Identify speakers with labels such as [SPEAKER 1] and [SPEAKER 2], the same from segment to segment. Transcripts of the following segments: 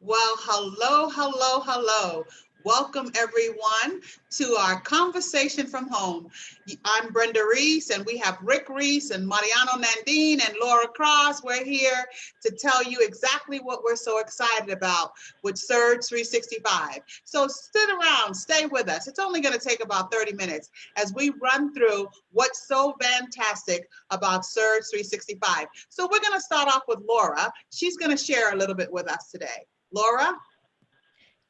[SPEAKER 1] Well, hello. Welcome everyone to our conversation from home. I'm Brenda Reese, and we have Rick Reese and Mariano Nandine and Laura Cross. We're here to tell you exactly what we're so excited about with Surge365. So sit around, stay with us. It's only going to take about 30 minutes as we run through what's so fantastic about Surge365. So we're going to start off with Laura. She's going to share a little bit with us today. Laura?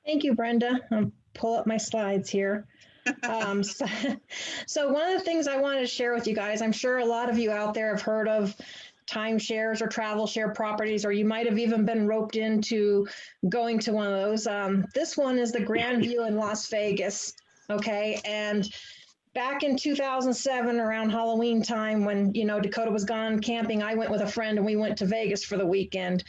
[SPEAKER 2] Thank you, Brenda. I'll pull up my slides here. So one of the things I wanted to share with you guys, I'm sure a lot of you out there have heard of timeshares or travel share properties, or you might have even been roped into going to one of those. This one is the Grand View in Las Vegas, okay? And back in 2007, around Halloween time, when, Dakota was gone camping, I went with a friend and we went to Vegas for the weekend.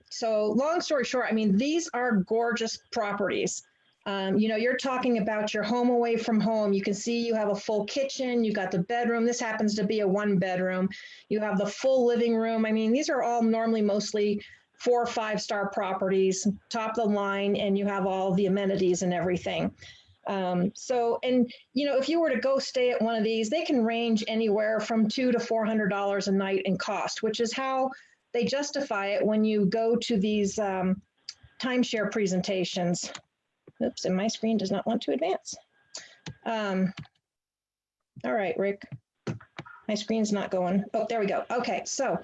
[SPEAKER 2] So long story short, I mean, these are gorgeous properties. You're talking about your home away from home. You can see you have a full kitchen, you got the bedroom. This happens to be a 1-bedroom. You have the full living room. I mean, these are all normally mostly 4 or 5-star properties, top of the line, and you have all the amenities and everything. If you were to go stay at one of these, they can range anywhere from $200 to $400 a night in cost, which is how they justify it when you go to these timeshare presentations. Oops, and my screen does not want to advance. All right, Rick, my screen's not going. Oh, there we go. Okay, so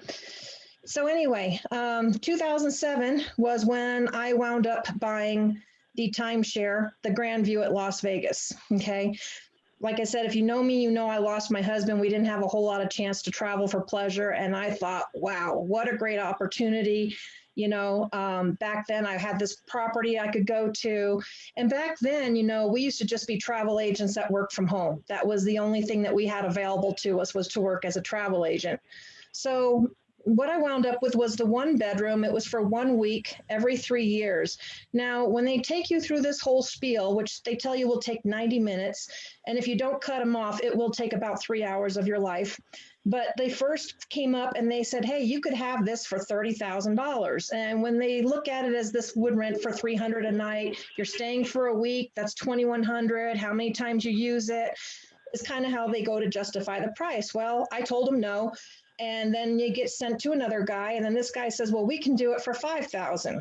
[SPEAKER 2] anyway, 2007 was when I wound up buying the timeshare, the Grand View at Las Vegas, okay? Like I said, if you know me, you know I lost my husband. We didn't have a whole lot of chance to travel for pleasure. And I thought, wow, what a great opportunity. Back then I had this property I could go to. And back then, we used to just be travel agents that worked from home. That was the only thing that we had available to us, was to work as a travel agent. So what I wound up with was the 1-bedroom. It was for 1 week every 3 years. Now, when they take you through this whole spiel, which they tell you will take 90 minutes, and if you don't cut them off, it will take about 3 hours of your life. But they first came up and they said, hey, you could have this for $30,000. And when they look at it as this would rent for $300 a night, you're staying for a week, that's $2,100. How many times you use it is kind of how they go to justify the price. Well, I told them no. And then you get sent to another guy. And then this guy says, well, we can do it for $5,000.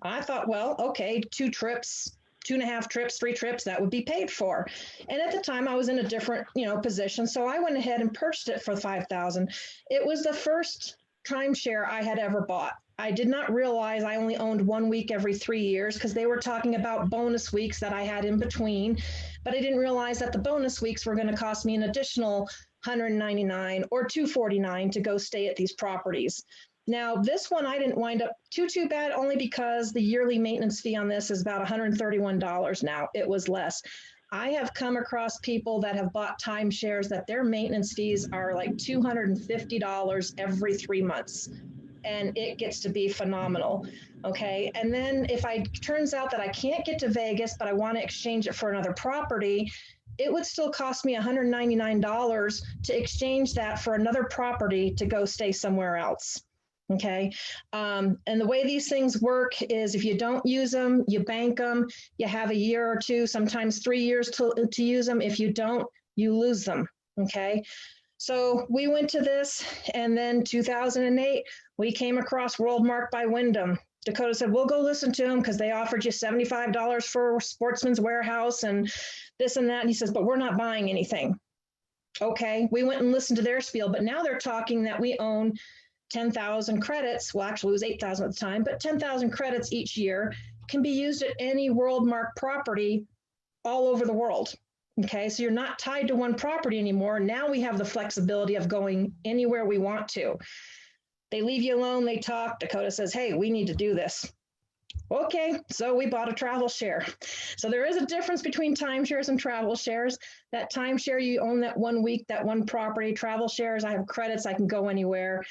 [SPEAKER 2] I thought, well, okay, 2 trips, 2.5 trips, 3 trips, that would be paid for. And at the time I was in a different, position. So I went ahead and purchased it for $5,000. It was the first timeshare I had ever bought. I did not realize I only owned 1 week every 3 years, because they were talking about bonus weeks that I had in between. But I didn't realize that the bonus weeks were going to cost me an additional $199 or $249 to go stay at these properties. Now, this one I didn't wind up too bad, only because the yearly maintenance fee on this is about $131 now. It was less. I have come across people that have bought timeshares that their maintenance fees are like $250 every 3 months. And it gets to be phenomenal. Okay. And then if it turns out that I can't get to Vegas, but I want to exchange it for another property, it would still cost me $199 to exchange that for another property to go stay somewhere else. Okay. And the way these things work is if you don't use them, you bank them, you have a year or 2, sometimes 3 years to use them. If you don't, you lose them. Okay. So we went to this, and then 2008, we came across Worldmark by Wyndham. Dakota said, we'll go listen to them because they offered you $75 for Sportsman's Warehouse and this and that. And he says, but we're not buying anything. Okay, we went and listened to their spiel, but now they're talking that we own 10,000 credits. Well, actually it was 8,000 at the time, but 10,000 credits each year can be used at any Worldmark property all over the world. Okay, so you're not tied to one property anymore. Now we have the flexibility of going anywhere we want to. They leave you alone, they talk. Dakota says, hey, we need to do this. Okay, so we bought a travel share. So there is a difference between timeshares and travel shares. That timeshare, you own that 1 week, that one property. Travel shares, I have credits, I can go anywhere.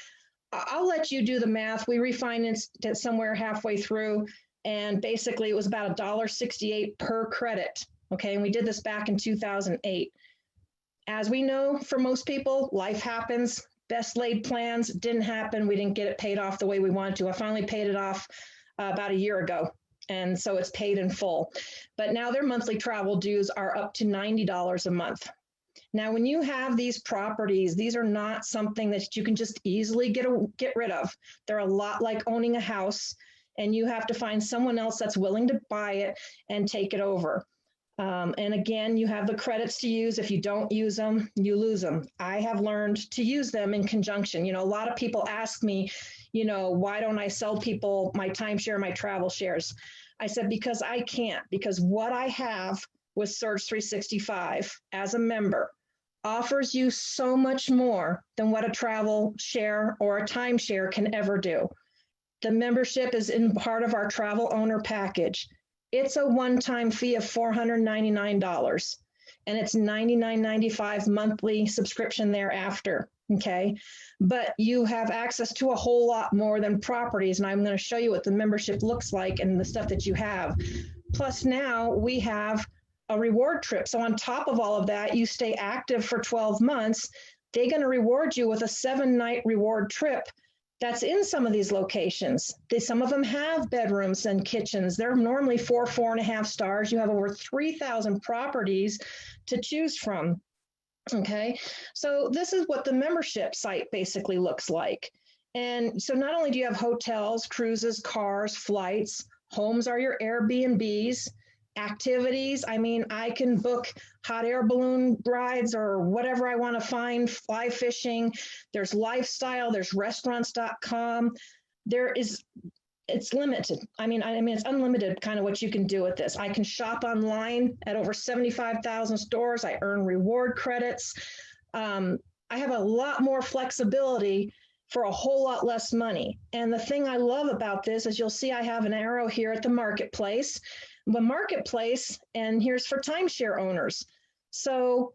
[SPEAKER 2] I'll let you do the math. We refinanced it somewhere halfway through, and basically it was about $1.68 per credit. Okay, and we did this back in 2008. As we know, for most people, life happens. Best laid plans didn't happen. We didn't get it paid off the way we wanted to. I finally paid it off about a year ago. And so it's paid in full. But now their monthly travel dues are up to $90 a month. Now, when you have these properties, these are not something that you can just easily get rid of. They're a lot like owning a house, and you have to find someone else that's willing to buy it and take it over. And again, you have the credits to use. If you don't use them, you lose them. I have learned to use them in conjunction. A lot of people ask me, why don't I sell people my timeshare, my travel shares? I said, because I can't, because what I have with Surge365 as a member offers you so much more than what a travel share or a timeshare can ever do. The membership is in part of our travel owner package. It's a one-time fee of $499, and it's $99.95 monthly subscription thereafter, okay? But you have access to a whole lot more than properties, and I'm going to show you what the membership looks like and the stuff that you have. Plus now we have a reward trip. So on top of all of that, you stay active for 12 months. They're going to reward you with a 7-night reward trip that's in some of these locations. Some of them have bedrooms and kitchens. They're normally 4.5 stars. You have over 3,000 properties to choose from. Okay, so this is what the membership site basically looks like. And so not only do you have hotels, cruises, cars, flights, homes are your Airbnbs, activities. I mean, I can book hot air balloon rides or whatever I want to find, fly fishing. There's lifestyle, there's restaurants.com. It's limited. I mean, it's unlimited kind of what you can do with this. I can shop online at over 75,000 stores. I earn reward credits. I have a lot more flexibility for a whole lot less money. And the thing I love about this is you'll see I have an arrow here at the marketplace. The marketplace, and here's for timeshare owners. So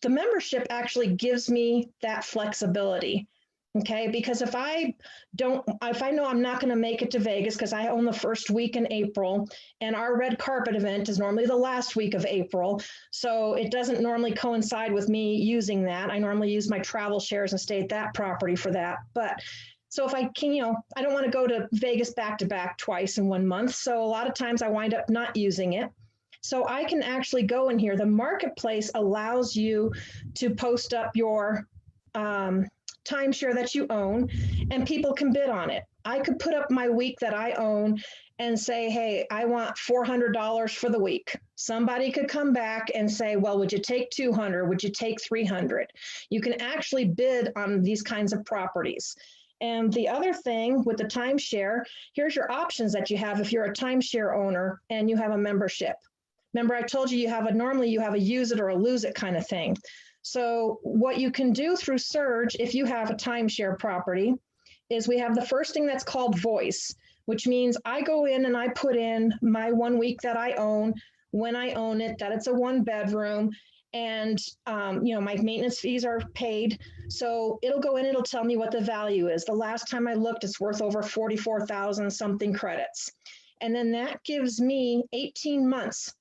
[SPEAKER 2] the membership actually gives me that flexibility. Okay, because if I know I'm not going to make it to Vegas because I own the first week in April, and our red carpet event is normally the last week of April, so it doesn't normally coincide with me using that. I normally use my travel shares and stay at that property for that. But so if I can, I don't want to go to Vegas back to back twice in 1 month. So a lot of times I wind up not using it. So I can actually go in here. The marketplace allows you to post up your timeshare that you own, and people can bid on it. I could put up my week that I own and say, hey, I want $400 for the week. Somebody could come back and say, well, would you take 200? Would you take 300? You can actually bid on these kinds of properties. And the other thing with the timeshare, here's your options that you have if you're a timeshare owner and you have a membership. Remember, I told you normally you have a use it or a lose it kind of thing. So what you can do through Surge, if you have a timeshare property, is we have the first thing that's called voice, which means I go in and I put in my 1 week that I own, when I own it, that it's a 1-bedroom, and my maintenance fees are paid. So it'll go in, it'll tell me what the value is. The last time I looked, it's worth over 44,000 something credits. And then that gives me 18 months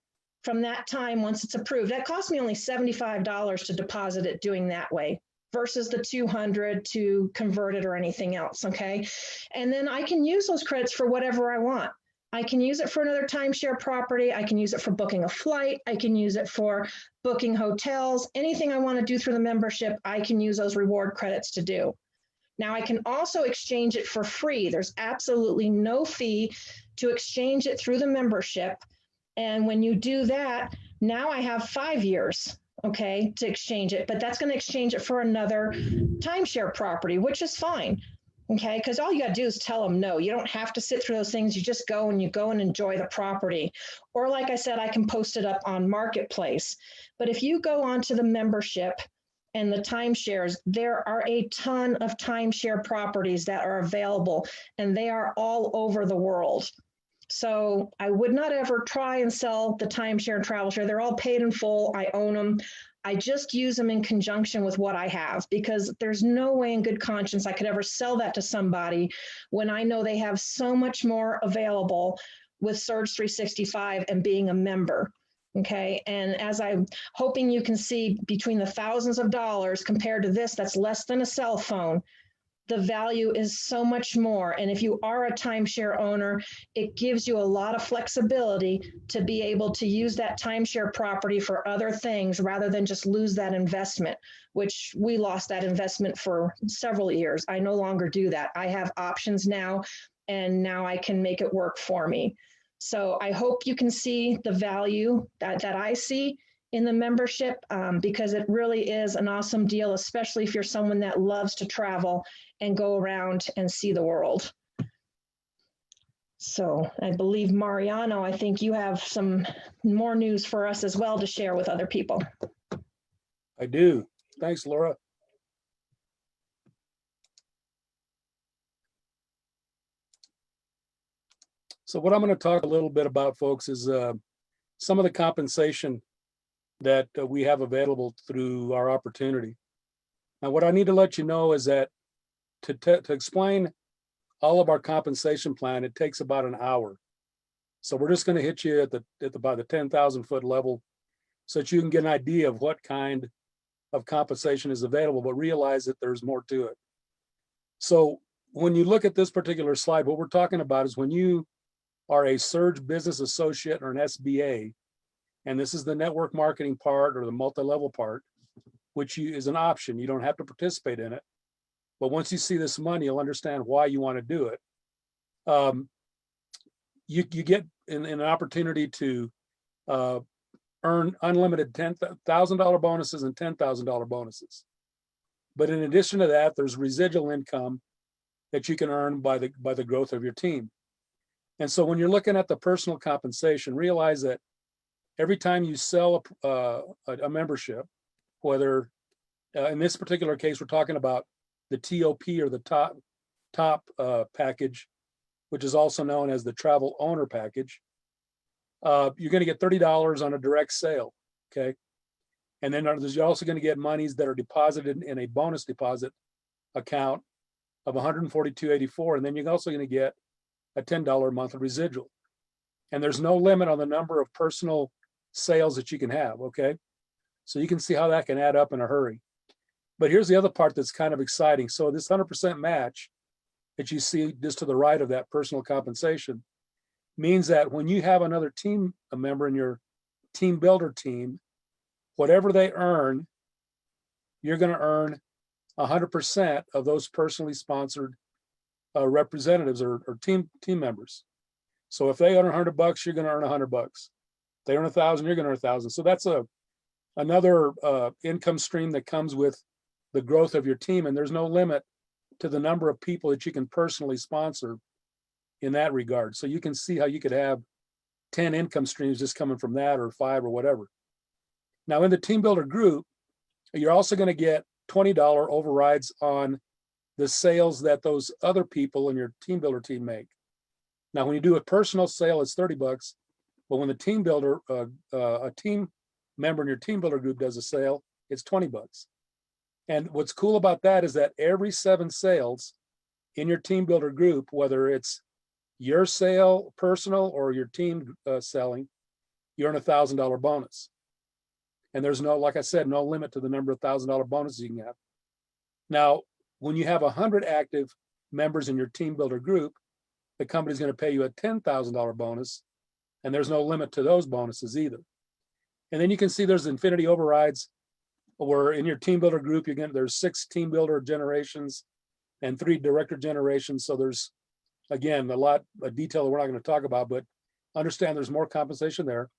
[SPEAKER 2] from that time once it's approved. That cost me only $75 to deposit it doing that way versus the $200 to convert it or anything else, okay? And then I can use those credits for whatever I want. I can use it for another timeshare property. I can use it for booking a flight. I can use it for booking hotels. Anything I want to do through the membership, I can use those reward credits to do. Now I can also exchange it for free. There's absolutely no fee to exchange it through the membership. And when you do that, now I have 5 years, okay, to exchange it, but that's going to exchange it for another timeshare property, which is fine. Okay, because all you got to do is tell them no. You don't have to sit through those things. You just go and enjoy the property. Or like I said, I can post it up on Marketplace. But if you go onto the membership and the timeshares, there are a ton of timeshare properties that are available, and they are all over the world. So I would not ever try and sell the timeshare and travel share. They're all paid in full. I own them. I just use them in conjunction with what I have, because there's no way in good conscience I could ever sell that to somebody when I know they have so much more available with Surge365 and being a member. Okay. And as I'm hoping you can see, between the thousands of dollars compared to this, that's less than a cell phone. the value is so much more. And if you are a timeshare owner, it gives you a lot of flexibility to be able to use that timeshare property for other things rather than just lose that investment, which we lost that investment for several years. I no longer do that. I have options now, and now I can make it work for me. So I hope you can see the value that I see in the membership, because it really is an awesome deal, especially if you're someone that loves to travel and go around and see the world. So I believe, Mariano, I think you have some more news for us as well to share with other people.
[SPEAKER 3] I do. Thanks, Laura. So what I'm going to talk a little bit about, folks, is some of the compensation that we have available through our opportunity. Now, what I need to let you know is that to explain all of our compensation plan, it takes about an hour. So we're just going to hit you at about the 10,000 foot level so that you can get an idea of what kind of compensation is available, but realize that there's more to it. So when you look at this particular slide, what we're talking about is when you are a Surge Business Associate or an SBA, and this is the network marketing part or the multi-level part, which is an option. You don't have to participate in it. But once you see this money, you'll understand why you want to do it. You get an opportunity to earn unlimited $10,000 bonuses and $10,000 bonuses. But in addition to that, there's residual income that you can earn by the growth of your team. And so when you're looking at the personal compensation, realize that every time you sell a membership, whether in this particular case, we're talking about the TOP or the top package, which is also known as the travel owner package, you're going to get $30 on a direct sale. Okay. And then you're also going to get monies that are deposited in a bonus deposit account of $142.84. And then you're also going to get a $10 monthly residual. And there's no limit on the number of personal sales that you can have. Okay. So you can see how that can add up in a hurry. But here's the other part that's kind of exciting. So this 100% match that you see just to the right of that personal compensation means that when you have another team, a member in your team builder team, whatever they earn, you're going to earn 100% of those personally sponsored representatives or team members. So if they earn $100, you're going to earn $100. If they earn 1,000, you're going to earn 1,000. So that's another income stream that comes with the growth of your team, and there's no limit to the number of people that you can personally sponsor in that regard. So you can see how you could have 10 income streams just coming from that, or 5 or whatever. Now in the team builder group, you're also going to get $20 overrides on the sales that those other people in your team builder team make. Now, when you do a personal sale, it's $30, but when the team builder, a team member in your team builder group does a sale, it's $20. And what's cool about that is that every 7 sales in your team builder group, whether it's your sale, personal, or your team selling, you earn a $1,000 bonus. And there's no, like I said, no limit to the number of $1,000 bonuses you can have. Now, when you have 100 active members in your team builder group, the company's going to pay you a $10,000 bonus, and there's no limit to those bonuses either. And then you can see there's infinity overrides where in your team builder group, there's 6 team builder generations and 3 director generations. So there's, again, a lot of detail that we're not going to talk about, but understand there's more compensation there.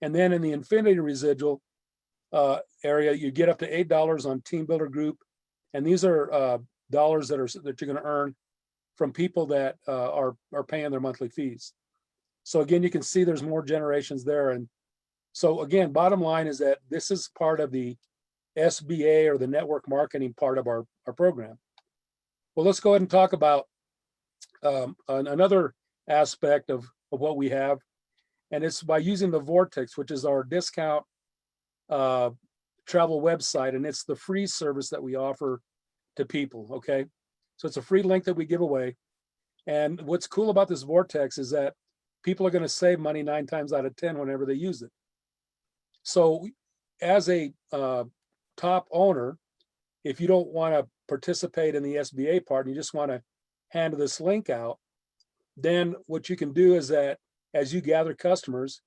[SPEAKER 3] And then in the infinity residual area, you get up to $8 on team builder group. And these are dollars that you're going to earn from people that are paying their monthly fees. So again, you can see there's more generations there. And so again, bottom line is that this is part of the SBA or the network marketing part of our program. Well, let's go ahead and talk about another aspect of what we have. And it's by using the Vortex, which is our discount travel website. And it's the free service that we offer to people, okay? So it's a free link that we give away. And what's cool about this Vortex is that people are going to save money 9 times out of 10 whenever they use it. So as a top owner, if you don't want to participate in the SBA part and you just want to hand this link out, then what you can do is that as you gather customers,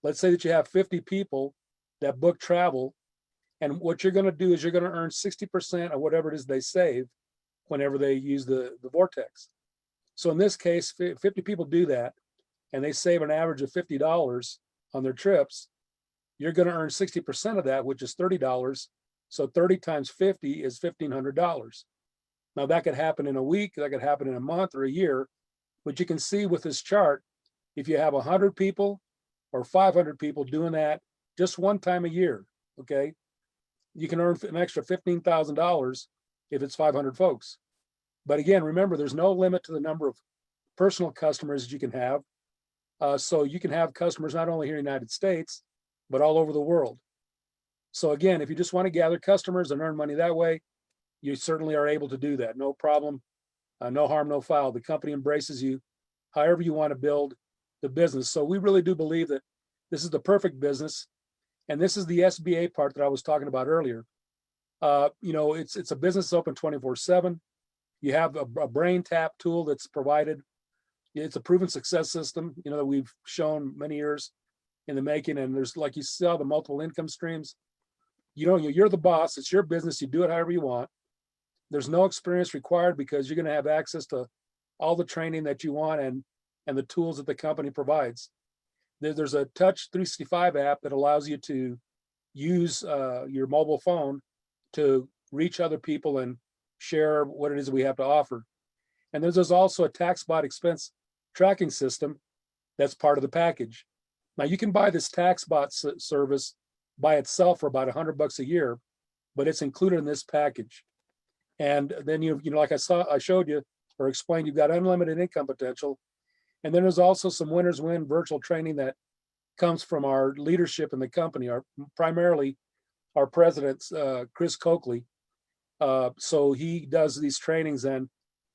[SPEAKER 3] let's say that you have 50 people that book travel, and what you're going to do is you're going to earn 60% of whatever it is they save whenever they use the Vortex. So in this case, 50 people do that and they save an average of $50 on their trips. You're going to earn 60% of that, which is $30. So 30 times 50 is $1,500. Now that could happen in a week, that could happen in a month or a year, but you can see with this chart, if you have 100 people or 500 people doing that just one time a year, okay, you can earn an extra $15,000 if it's 500 folks. But again, remember, there's no limit to the number of personal customers you can have. So you can have customers not only here in the United States, but all over the world. So again, if you just want to gather customers and earn money that way, you certainly are able to do that. No problem, no harm, no foul. The company embraces you however you want to build the business. So we really do believe that this is the perfect business. And this is the SBA part that I was talking about earlier. You know, it's a business open 24/7. You have a brain tap tool that's provided. It's a proven success system, you know, that we've shown many years in the making. And there's, like you saw, the multiple income streams. You know, you're the boss. It's your business. You do it however you want. There's no experience required because you're going to have access to all the training that you want and the tools that the company provides. There's a Touch 365 app that allows you to use your mobile phone to reach other people and share what it is that we have to offer. And there's also a TaxBot expense tracking system that's part of the package. Now you can buy this TaxBot service by itself for about $100 a year, but it's included in this package. And then you know, like I showed you or explained, you've got unlimited income potential. And then there's also some winners win virtual training that comes from our leadership in the company, primarily our president, Chris Coakley. So he does these trainings, and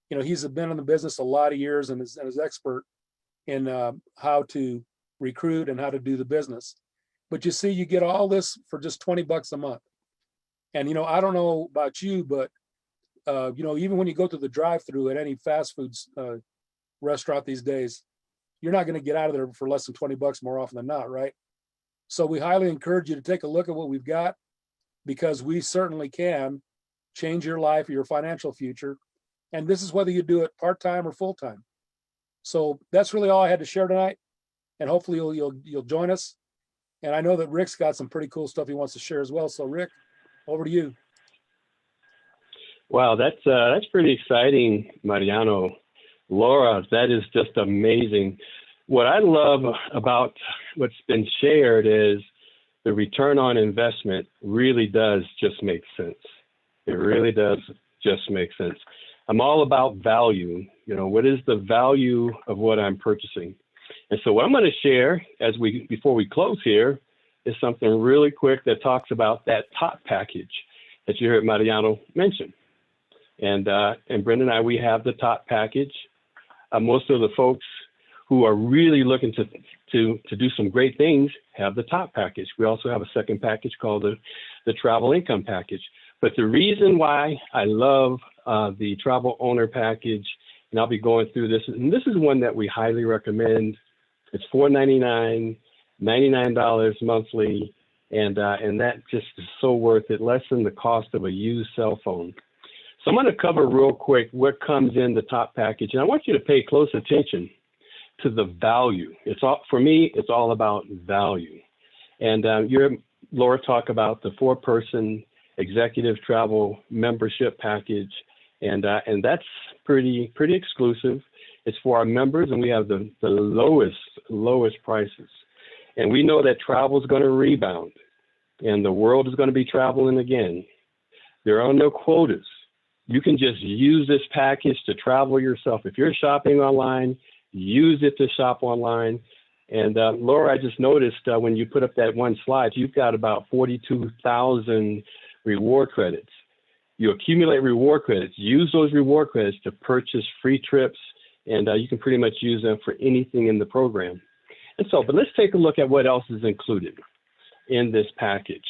[SPEAKER 3] you know, he's been in the business a lot of years and is expert in how to recruit and how to do the business. But you see, you get all this for just $20 a month. And you know, I don't know about you, but you know, even when you go to the drive-through at any fast foods restaurant these days, you're not going to get out of there for less than $20 more often than not, right? So we highly encourage you to take a look at what we've got, because we certainly can change your life or your financial future. And this is whether you do it part-time or full-time. So that's really all I had to share tonight. And hopefully you'll join us. And I know that Rick's got some pretty cool stuff he wants to share as well. So Rick, over to you.
[SPEAKER 4] Wow, that's pretty exciting, Mariano. Laura, that is just amazing. What I love about what's been shared is the return on investment really does just make sense. It really does just make sense. I'm all about value. You know, what is the value of what I'm purchasing? And so what I'm going to share before we close here is something really quick that talks about that top package that you heard Mariano mention. And Brenda and I, we have the top package. Most of the folks who are really looking to do some great things have the top package. We also have a second package called the travel income package. But the reason why I love the travel owner package, and I'll be going through this, and this is one that we highly recommend. It's $4.99, $99 monthly, and that just is so worth it, less than the cost of a used cell phone. So I'm going to cover real quick what comes in the top package, and I want you to pay close attention to the value. For me, it's all about value. And you heard Laura talk about the 4-person executive travel membership package, and that's pretty exclusive. It's for our members, and we have the lowest prices. And we know that travel is going to rebound, and the world is going to be traveling again. There are no quotas. You can just use this package to travel yourself. If you're shopping online, use it to shop online. And Laura, I just noticed when you put up that one slide, you've got about 42,000 reward credits. You accumulate reward credits. Use those reward credits to purchase free trips, and you can pretty much use them for anything in the program. And so, but let's take a look at what else is included in this package.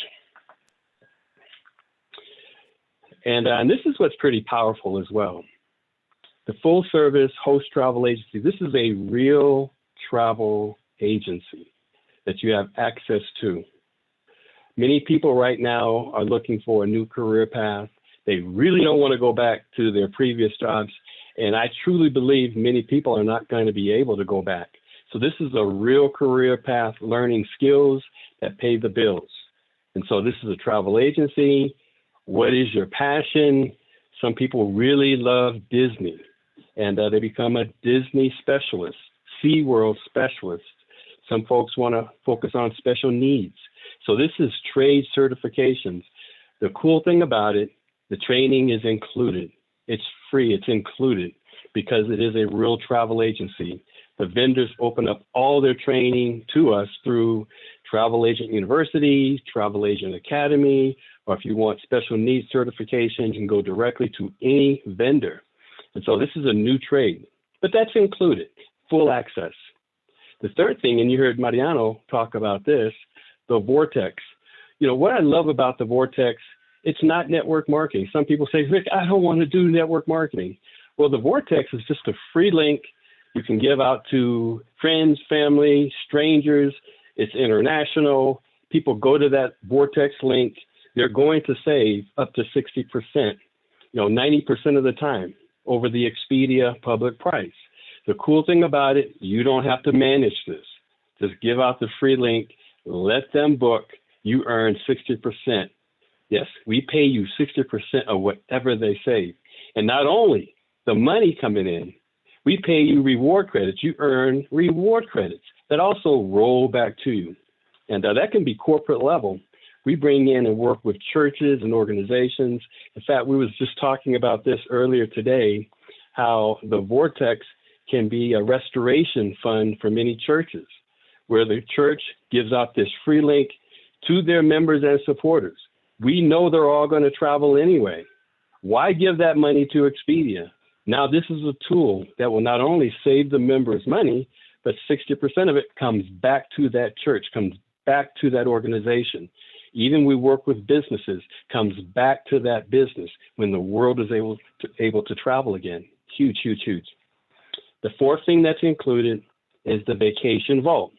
[SPEAKER 4] And this is what's pretty powerful as well. The full service host travel agency, this is a real travel agency that you have access to. Many people right now are looking for a new career path. They really don't want to go back to their previous jobs. And I truly believe many people are not going to be able to go back. So this is a real career path, learning skills that pay the bills. And so this is a travel agency. What is your passion? Some people really love Disney, and they become a Disney specialist, SeaWorld specialist. Some folks want to focus on special needs. So this is trade certifications. The cool thing about it, the training is included. It's free, it's included because it is a real travel agency. The vendors open up all their training to us through Travel Agent University, Travel Agent Academy, or if you want special needs certification, you can go directly to any vendor. And so this is a new trade, but that's included, full access. The third thing, and you heard Mariano talk about this, the Vortex. You know, what I love about the Vortex, it's not network marketing. Some people say, Rick, I don't want to do network marketing. Well, the Vortex is just a free link you can give out to friends, family, strangers. It's international. People go to that Vortex link. They're going to save up to 60%, 90% of the time over the Expedia public price. The cool thing about it, you don't have to manage this. Just give out the free link, let them book, you earn 60%. Yes, we pay you 60% of whatever they save. And not only the money coming in, we pay you reward credits. You earn reward credits that also roll back to you. And that can be corporate level. We bring in and work with churches and organizations. In fact, we was just talking about this earlier today, how the Vortex can be a restoration fund for many churches, where the church gives out this free link to their members and supporters. We know they're all going to travel anyway. Why give that money to Expedia? Now, this is a tool that will not only save the members money, but 60% of it comes back to that church, comes back to that organization. Even we work with businesses, comes back to that business when the world is able to travel again. Huge, huge, huge. The fourth thing that's included is the Vacation Vault.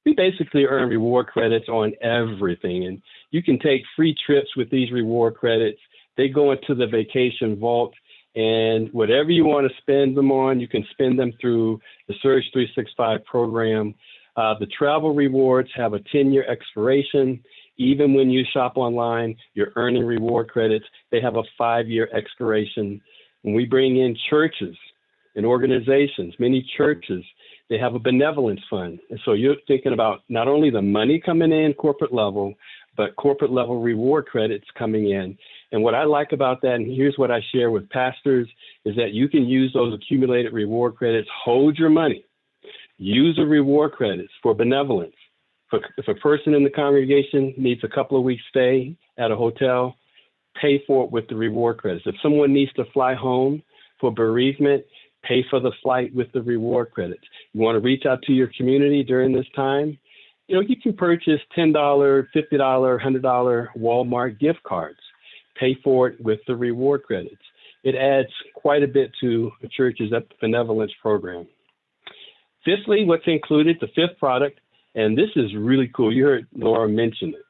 [SPEAKER 4] We basically earn reward credits on everything, and you can take free trips with these reward credits. They go into the Vacation Vault, and whatever you want to spend them on, you can spend them through the Surge365 program. The travel rewards have a 10-year expiration. Even when you shop online, you're earning reward credits. They have a 5-year expiration. When we bring in churches and organizations, many churches, they have a benevolence fund. And so you're thinking about not only the money coming in corporate level, but corporate level reward credits coming in. And what I like about that, and here's what I share with pastors, is that you can use those accumulated reward credits, hold your money, use the reward credits for benevolence. If a person in the congregation needs a couple of weeks stay at a hotel, pay for it with the reward credits. If someone needs to fly home for bereavement, pay for the flight with the reward credits. You want to reach out to your community during this time, you can purchase $10, $50, $100 Walmart gift cards. Pay for it with the reward credits. It adds quite a bit to the church's benevolence program. Fifthly, what's included, the fifth product, and this is really cool. You heard Laura mention it.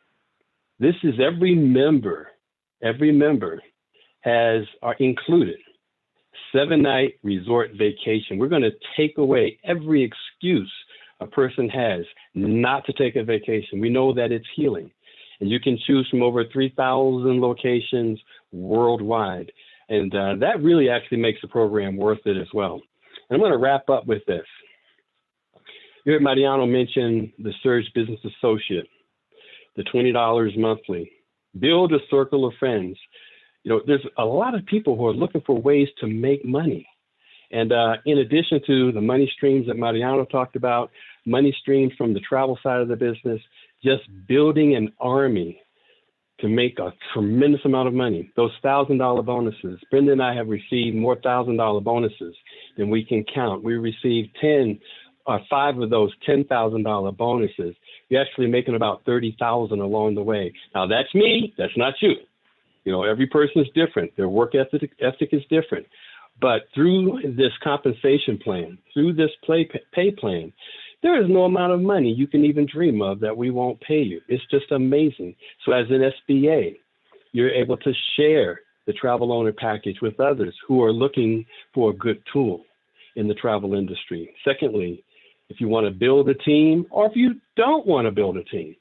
[SPEAKER 4] This is every member are included. 7-night resort vacation. We're going to take away every excuse a person has not to take a vacation. We know that it's healing. And you can choose from over 3,000 locations worldwide. And that really actually makes the program worth it as well. And I'm going to wrap up with this. You heard Mariano mention the Surge Business Associate, the $20 monthly. Build a circle of friends. There's a lot of people who are looking for ways to make money. And in addition to the money streams that Mariano talked about, money streams from the travel side of the business, just building an army to make a tremendous amount of money. Those $1,000 bonuses. Brenda and I have received more $1,000 bonuses than we can count. We received 5 of those $10,000 bonuses. You're actually making about $30,000 along the way. Now that's me, that's not you. You know, every person is different. Their work ethic is different. But through this compensation plan, through this pay plan, there is no amount of money you can even dream of that we won't pay you. It's just amazing. So as an SBA, you're able to share the travel owner package with others who are looking for a good tool in the travel industry. Secondly, if you want to build a team or if you don't want to build a team.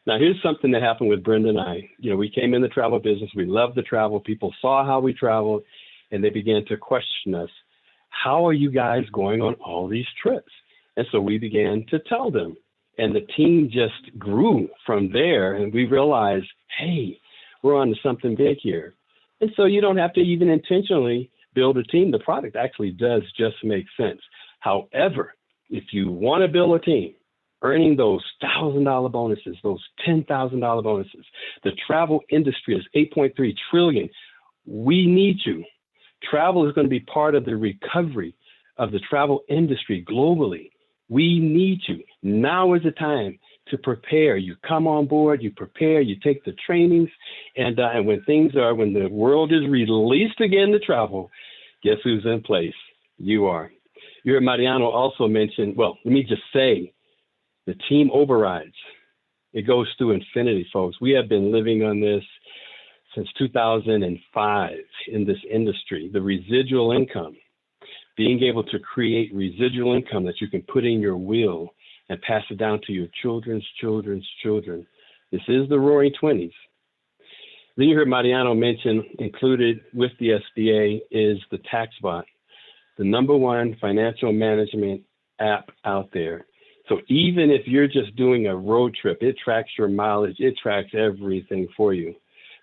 [SPEAKER 4] Now, here's something that happened with Brenda and I. You know, we came in the travel business. We loved to travel. People saw how we traveled, and they began to question us. How are you guys going on all these trips? And so we began to tell them. And the team just grew from there. And we realized, hey, we're on to something big here. And so you don't have to even intentionally build a team. The product actually does just make sense. However, if you want to build a team, earning those $1,000 bonuses, those $10,000 bonuses, the travel industry is $8.3 trillion. We need you. Travel is going to be part of the recovery of the travel industry globally. We need you. Now is the time to prepare. You come on board, you prepare, you take the trainings, and when the world is released again to travel, guess who's in place? You are. You heard Mariano also mention, well, let me just say, the team overrides. It goes through infinity, folks. We have been living on this since 2005 in this industry. The residual income, being able to create residual income that you can put in your will and pass it down to your children's children's children. This is the Roaring 20s. Then you heard Mariano mention, included with the SBA is the TaxBot, the #1 financial management app out there. So even if you're just doing a road trip, it tracks your mileage, it tracks everything for you.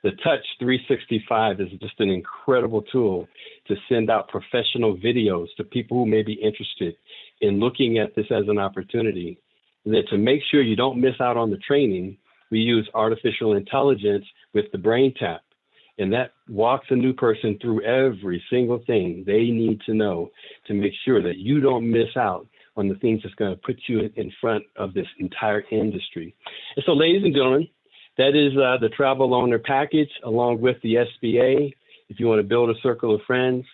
[SPEAKER 4] The Touch 365 is just an incredible tool to send out professional videos to people who may be interested in looking at this as an opportunity. And then to make sure you don't miss out on the training, we use artificial intelligence with the Brain Tap. And that walks a new person through every single thing they need to know to make sure that you don't miss out on the things that's going to put you in front of this entire industry. And so, ladies and gentlemen, that is the travel owner package along with the SBA. If you want to build a circle of friends,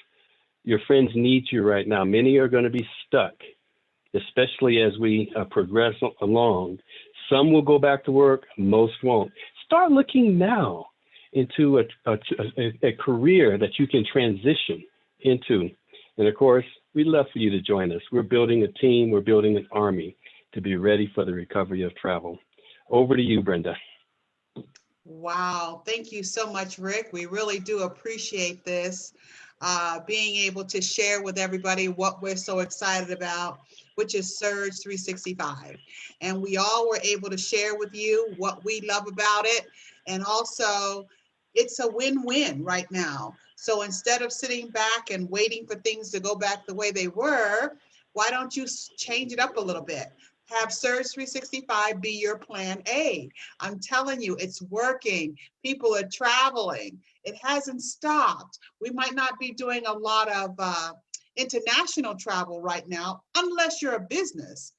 [SPEAKER 4] your friends need you right now. Many are going to be stuck, especially as we progress along. Some will go back to work, most won't. Start looking now into a career that you can transition into. And of course, we'd love for you to join us. We're building a team, we're building an army to be ready for the recovery of travel. Over to you, Brenda.
[SPEAKER 1] Wow, thank you so much, Rick. We really do appreciate this, being able to share with everybody what we're so excited about, which is Surge 365. And we all were able to share with you what we love about it. And also, it's a win-win right now. So instead of sitting back and waiting for things to go back the way they were, why don't you change it up a little bit? Have Surge 365 be your plan A. I'm telling you, it's working. People are traveling. It hasn't stopped. We might not be doing a lot of international travel right now, unless you're a business,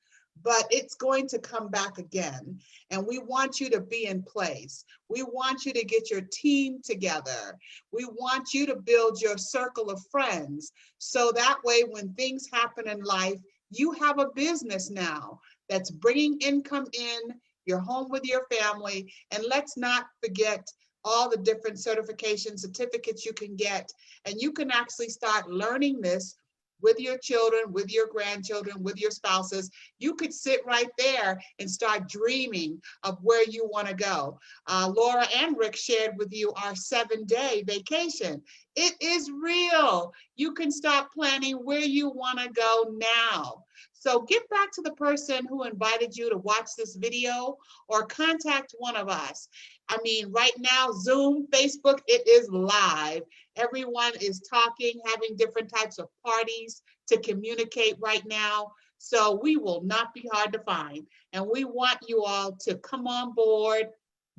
[SPEAKER 1] but it's going to come back again. And we want you to be in place. We want you to get your team together. We want you to build your circle of friends. So that way, when things happen in life, you have a business now that's bringing income in, you're home with your family, and let's not forget all the different certification certificates you can get. And you can actually start learning this with your children, with your grandchildren, with your spouses. You could sit right there and start dreaming of where you want to go. Laura and Rick shared with you our 7-day vacation. It is real. You can start planning where you want to go now. So get back to the person who invited you to watch this video or contact one of us. I mean, right now, Zoom, Facebook, it is live. Everyone is talking, having different types of parties to communicate right now. So we will not be hard to find. And we want you all to come on board,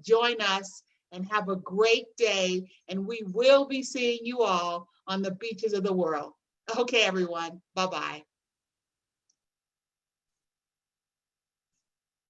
[SPEAKER 1] join us, and have a great day. And we will be seeing you all on the beaches of the world. Okay, everyone. Bye-bye.